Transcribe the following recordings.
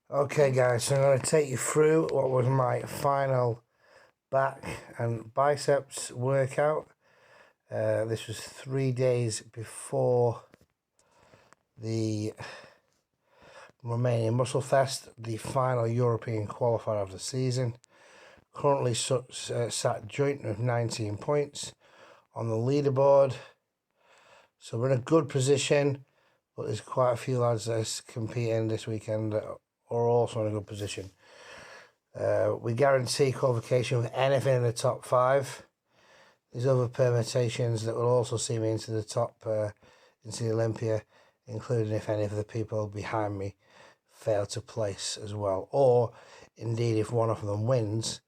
Okay guys, so I'm going to take you through what was my final back and biceps workout. This was 3 days before the Romanian Muscle Fest, the final European qualifier of the season. Currently sat joint with 19 points on the leaderboard. So we're in a good position, but there's quite a few lads that's competing this weekend that are also in a good position. We guarantee qualification with anything in the top 5. There's other permutations that will also see me into the top, into the Olympia, including if any of the people behind me fail to place as well. Or, indeed, if one of them wins,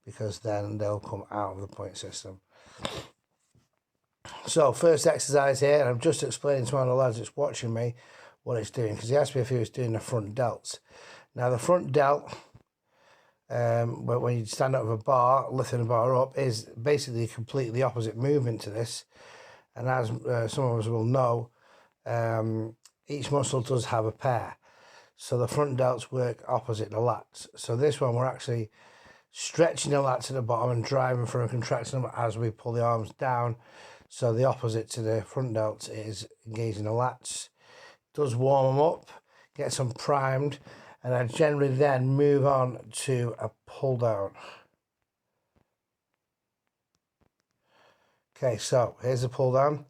because then they'll come out of the point system. So, first exercise here, and I'm just explaining to one of the lads that's watching me what it's doing, because he asked me if he was doing the front delts. Now, the front delt, when you stand up with a bar, lifting a bar up, is basically completely the opposite movement to this. And as some of us will know, each muscle does have a pair. So the front delts work opposite the lats. So this one, we're actually stretching the lats at the bottom and driving through and contracting them as we pull the arms down. So the opposite to the front delts is engaging the lats. Does warm them up, gets them primed, and I generally then move on to a pull down. Okay, so here's the pull down.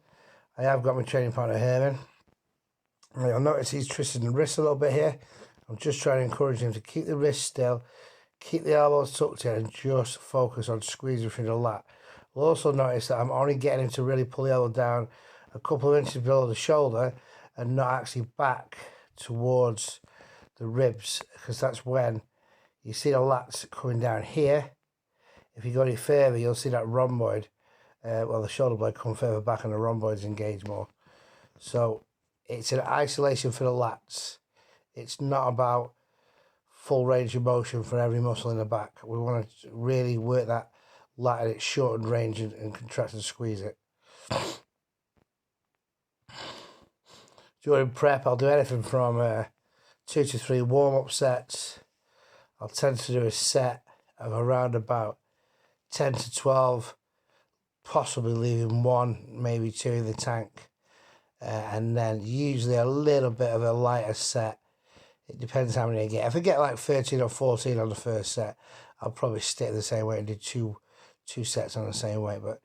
I have got my training partner Herman. You'll notice he's twisting the wrist a little bit here. I'm just trying to encourage him to keep the wrist still, keep the elbows tucked in, and just focus on squeezing through the lat. You'll also notice that I'm only getting him to really pull the elbow down a couple of inches below the shoulder and not actually back towards the ribs, because that's when you see the lats coming down here. If you go any further, you'll see that rhomboid, the shoulder blade come further back and the rhomboids engage more. So it's an isolation for the lats. It's not about full range of motion for every muscle in the back. We want to really work that lat at its shortened range and contract and squeeze it. During prep, I'll do anything from 2 to 3 warm-up sets. I'll tend to do a set of around about 10 to 12, possibly leaving 1, maybe 2 in the tank. And then usually a little bit of a lighter set. It depends how many I get. If I get like 13 or 14 on the first set, I'll probably stick the same weight and do two sets on the same weight. But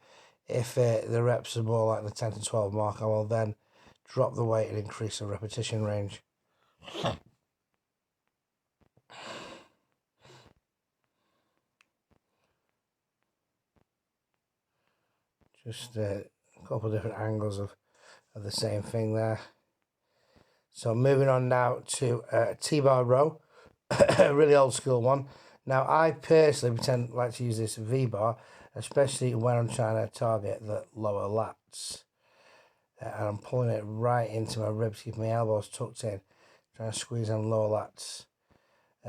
if the reps are more like the 10 to 12 mark, I will then drop the weight and increase the repetition range. Just a couple of different angles of the same thing there. So moving on now to T-bar row, a really old school one. Now I personally like to use this V-bar, especially when I'm trying to target the lower lats. And I'm pulling it right into my ribs, keeping my elbows tucked in, trying to squeeze on lower lats.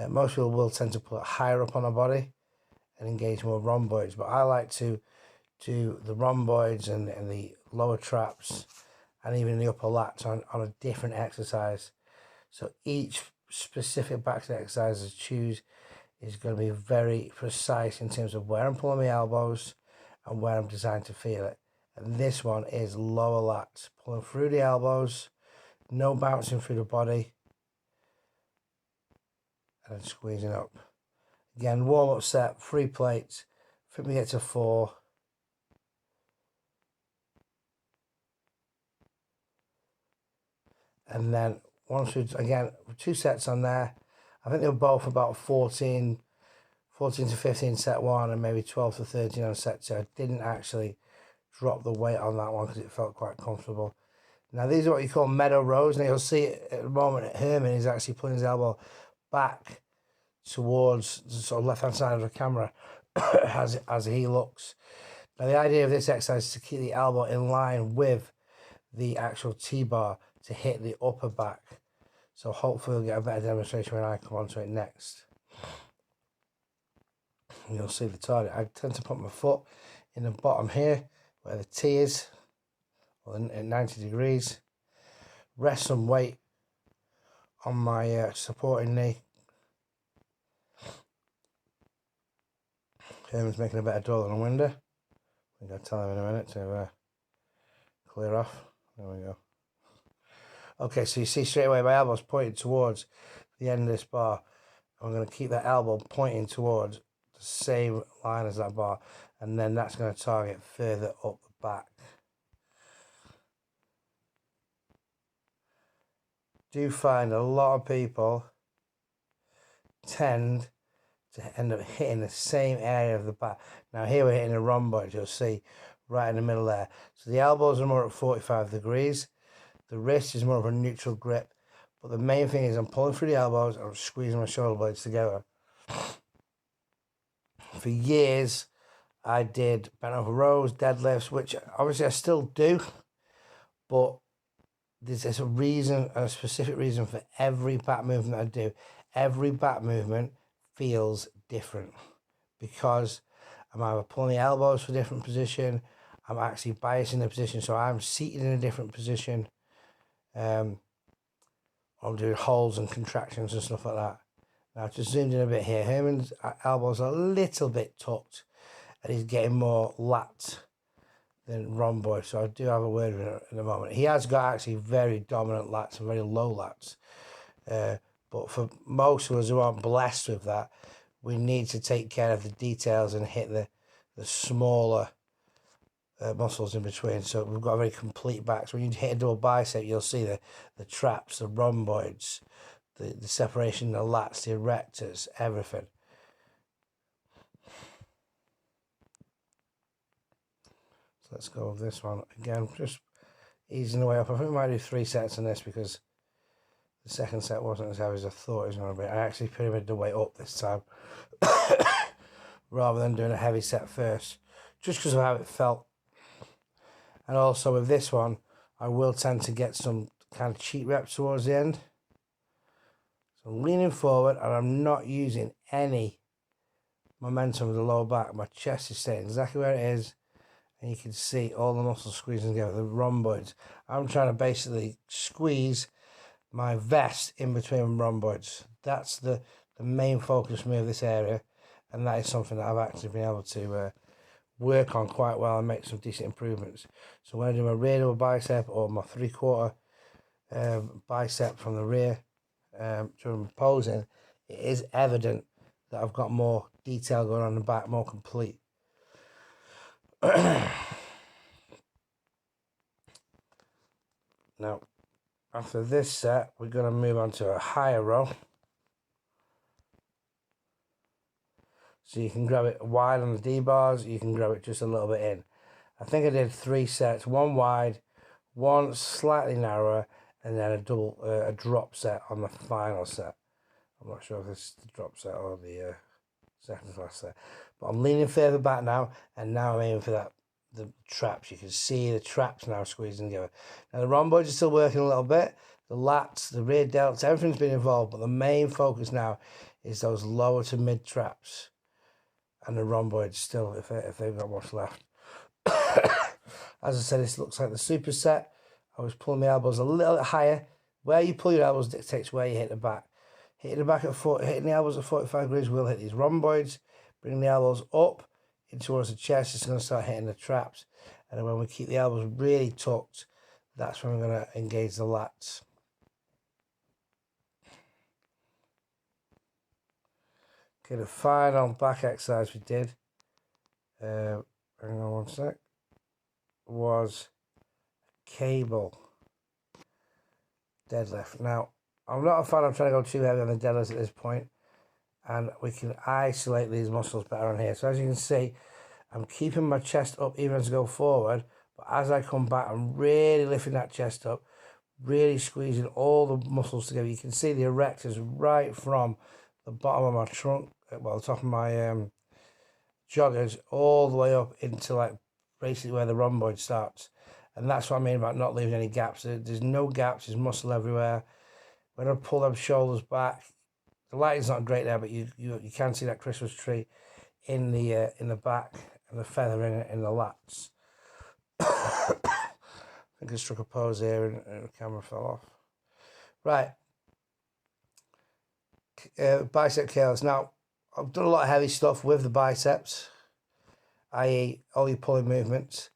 Most people will tend to put it higher up on the body and engage more rhomboids, but I like to do the rhomboids and the lower traps and even the upper lats on a different exercise. So each specific back exercise I choose is going to be very precise in terms of where I'm pulling my elbows and where I'm designed to feel it. And this one is lower lats, pulling through the elbows, no bouncing through the body, and then squeezing up. Again, warm-up set, 3 plates. I think we get to 4. And then once we, again, 2 sets on there. I think they were both about 14 to 15 set 1 and maybe 12 to 13 on set 2. I didn't actually drop the weight on that one because it felt quite comfortable. Now these are what you call meadow rows. Now you'll see at the moment Herman is actually pulling his elbow back towards the sort of left hand side of the camera as he looks. Now the idea of this exercise is to keep the elbow in line with the actual T-bar to hit the upper back. So hopefully we'll get a better demonstration when I come onto it next. You'll see the target. I tend to put my foot in the bottom here where the T is, or at 90 degrees. Rest some weight on my supporting knee Herman's making a better door than a window. I think I'll tell him in a minute to clear off. There we go. Okay, so you see straight away my elbow's pointing towards the end of this bar. I'm going to keep that elbow pointing towards the same line as that bar, and then that's going to target further up the back. Do find a lot of people tend to end up hitting the same area of the back. Now here we're hitting a rhomboid, you'll see right in the middle there. So the elbows are more at 45 degrees. The wrist is more of a neutral grip. But the main thing is I'm pulling through the elbows and I'm squeezing my shoulder blades together. For years, I did bent over rows, deadlifts, which obviously I still do. But there's a reason, a specific reason for every back movement I do. Every back movement feels different because I'm either pulling the elbows for a different position, I'm actually biasing the position, so I'm seated in a different position. I'm doing holds and contractions and stuff like that. Now I've just zoomed in a bit here. Herman's elbows are a little bit tucked and he's getting more lat than rhomboid, so I do have a word with him in a moment. He has got actually very dominant lats and very low lats. But for most of us who aren't blessed with that, we need to take care of the details and hit the smaller muscles in between. So we've got a very complete back. So when you hit a double bicep, you'll see the traps, the rhomboids, the separation, the lats, the erectors, everything. So let's go with this one. Again, just easing the way up. I think we might do 3 sets on this because the second set wasn't as heavy as I thought it was going to be. I actually pyramided the weight up this time rather than doing a heavy set first, just because of how it felt. And also with this one, I will tend to get some kind of cheat reps towards the end. So I'm leaning forward and I'm not using any momentum of the lower back. My chest is staying exactly where it is. And you can see all the muscles squeezing together, the rhomboids. I'm trying to basically squeeze my vest in between rhomboids. That's the main focus for me of this area. And that is something that I've actually been able to work on quite well and make some decent improvements. So when I do my rear double bicep or my 3/4 bicep from the rear during posing, it is evident that I've got more detail going on in the back, more complete. Now, after this set, we're going to move on to a higher row. So you can grab it wide on the D-bars, you can grab it just a little bit in. I think I did 3 sets, 1 wide, 1 slightly narrower, and then a drop set on the final set. I'm not sure if this is the drop set or the second class set. But I'm leaning further back now, and now I'm aiming for the traps. You can see the traps now squeezing together. Now the rhomboids are still working a little bit. The lats, the rear delts, everything's been involved, but the main focus now is those lower to mid traps. And the rhomboids still, if they've got much left. As I said, this looks like the superset. I was pulling my elbows a little bit higher. Where you pull your elbows dictates where you hit the back. Hitting the back hitting the elbows at 45 degrees will hit these rhomboids. Bring the elbows up in towards the chest. It's going to start hitting the traps. And then when we keep the elbows really tucked, that's when we're going to engage the lats. Okay, the final back exercise we did, hang on one sec, was cable deadlift. Now, I'm not a fan of trying to go too heavy on the deadlifts at this point, and we can isolate these muscles better on here. So as you can see, I'm keeping my chest up even as I go forward, but as I come back, I'm really lifting that chest up, really squeezing all the muscles together. You can see the erectors right from the bottom of my trunk, well, the top of my joggers, all the way up into like basically where the rhomboid starts. And that's what I mean about not leaving any gaps. There's no gaps, there's muscle everywhere. When I pull them shoulders back, the lighting's not great there, but you can see that Christmas tree in the back and the feather in the lats. I think I struck a pose here and the camera fell off. Right. Bicep curls. Now, I've done a lot of heavy stuff with the biceps. i.e. all your pulling movements.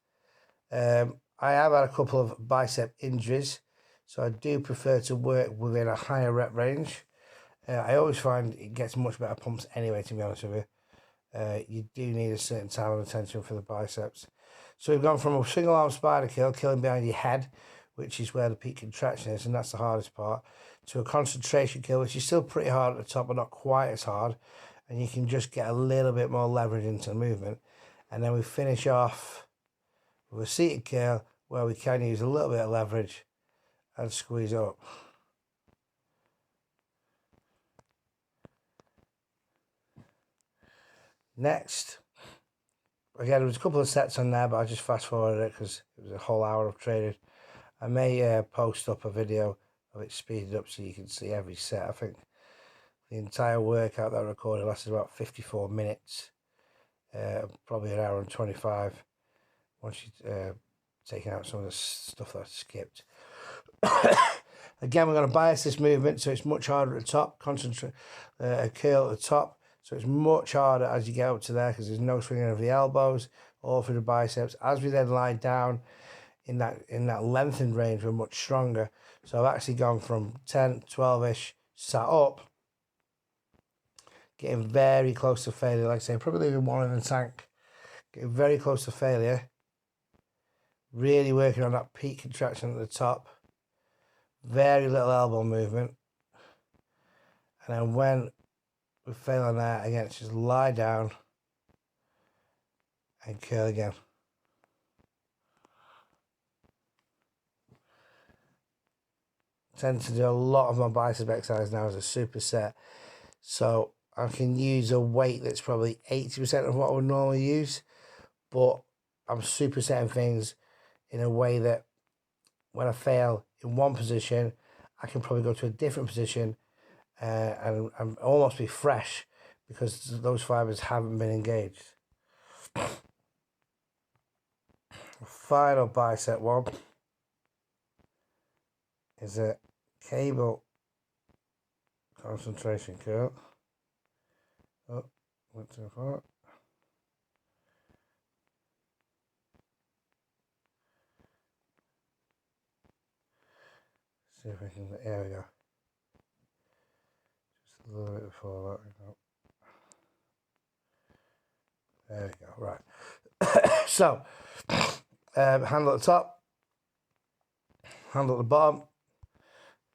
I have had a couple of bicep injuries, so I do prefer to work within a higher rep range. I always find it gets much better pumps anyway, to be honest with you. You do need a certain time and attention for the biceps. So we've gone from a single arm spider kill, killing behind your head, which is where the peak contraction is, and that's the hardest part, to a concentration kill, which is still pretty hard at the top, but not quite as hard. And you can just get a little bit more leverage into the movement. And then we finish off with a seated kill, where we can use a little bit of leverage and squeeze up. Next, again, there was a couple of sets on there, but I just fast forwarded it because it was a whole hour of training. I may post up a video of it speeded up so you can see every set. I think the entire workout that I recorded lasted about 54 minutes, probably an hour and 25 once you taking out some of the stuff that I skipped. Again, we're going to bias this movement so it's much harder at the top, concentrate a curl at the top. So it's much harder as you get up to there because there's no swinging of the elbows or through the biceps. As we then lie down in that lengthened range, we're much stronger. So I've actually gone from 10, 12-ish, sat up, getting very close to failure. Like I say, probably leaving one in the tank. Getting very close to failure. Really working on that peak contraction at the top. Very little elbow movement. And then when we fail on that, again, it's just lie down and curl again. I tend to do a lot of my bicep exercise now as a superset. So I can use a weight that's probably 80% of what I would normally use, but I'm supersetting things in a way that when I fail in one position, I can probably go to a different position and almost be fresh because those fibers haven't been engaged. Final bicep one is a cable concentration curl. Oh, went too far. See if we can, there we go. Just a little bit before that. There we go, right. So, handle at the top, handle at the bottom.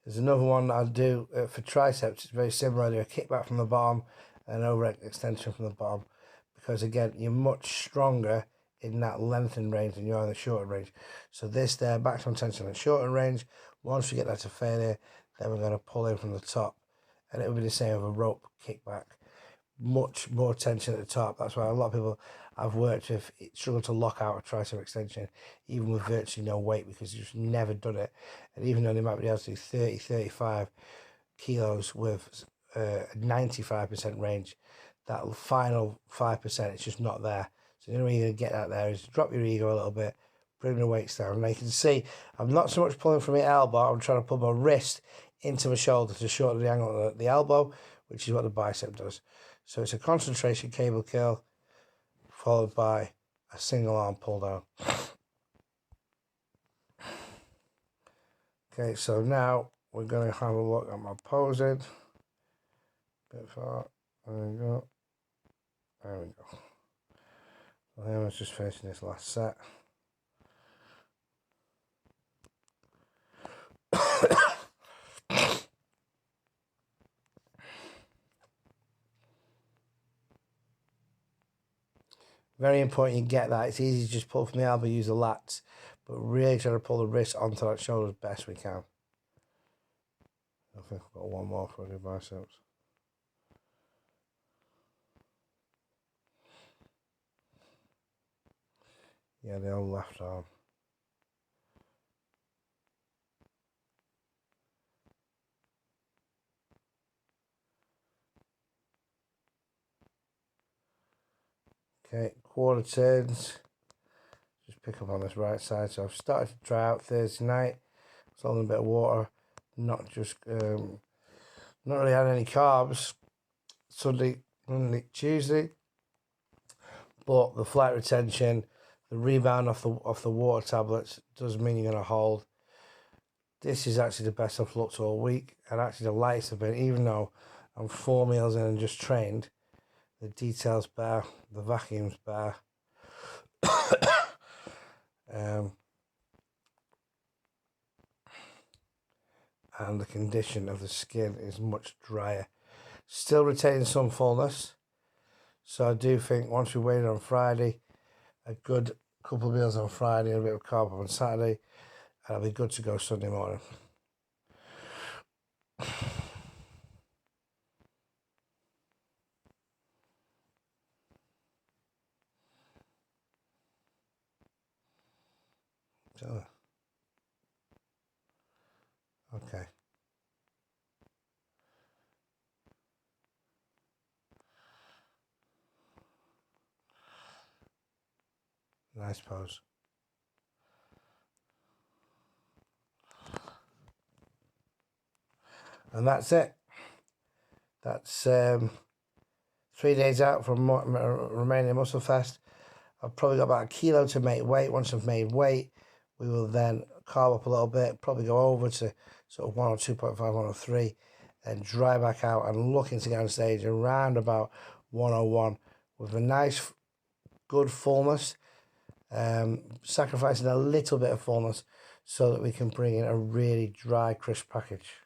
There's another one that I do for triceps. It's very similar. I do a kickback from the bottom and an over extension from the bottom. Because again, you're much stronger in that lengthened range than you are in the shorter range. So this there, maximum tension in the shorter range. Once we get that to failure, then we're going to pull in from the top. And it will be the same with a rope kickback. Much more tension at the top. That's why a lot of people I've worked with struggle to lock out a tricep extension, even with virtually no weight, because you've just never done it. And even though they might be able to do 30, 35 kilos with a 95% range, that final 5%, it's just not there. So the only way you're going to get that there is to drop your ego a little bit, bring the weights down. And you can see I'm not so much pulling from my elbow, I'm trying to pull my wrist into my shoulder to shorten the angle of the elbow, which is what the bicep does. So it's a concentration cable curl followed by a single arm pull down. Okay, so now we're going to have a look at my posing. Bit far. There we go. There we go. So then I was just finishing this last set. Very important you get that. It's easy to just pull from the elbow, use the lats, but really try to pull the wrist onto that shoulder as best we can. I think I've got one more for the biceps. Yeah, the old left arm. Okay, quarter turns. Just pick up on this right side. So I've started to try out Thursday night. It's all in a bit of water. Not just, not really had any carbs. Sunday, Monday, Tuesday. but the flight retention, the rebound off the water tablets does mean you're going to hold. This is actually the best I've looked all week, and actually the lightest have been, even though I'm 4 meals in and just trained. The details better, the vacuum's better. And the condition of the skin is much drier. Still retaining some fullness. So I do think once we weigh on Friday, a good couple of meals on Friday and a bit of carb on Saturday, and I'll be good to go Sunday morning. So, okay. Nice pose. And that's it. That's 3 days out from Romania Muscle Fest. I've probably got about 1 kilo to make weight. Once I've made weight, we will then carb up a little bit, probably go over to sort of 1 or 2.5, 1 or 3, and dry back out and looking to get on stage around about 101 with a nice, good fullness, sacrificing a little bit of fullness so that we can bring in a really dry, crisp package.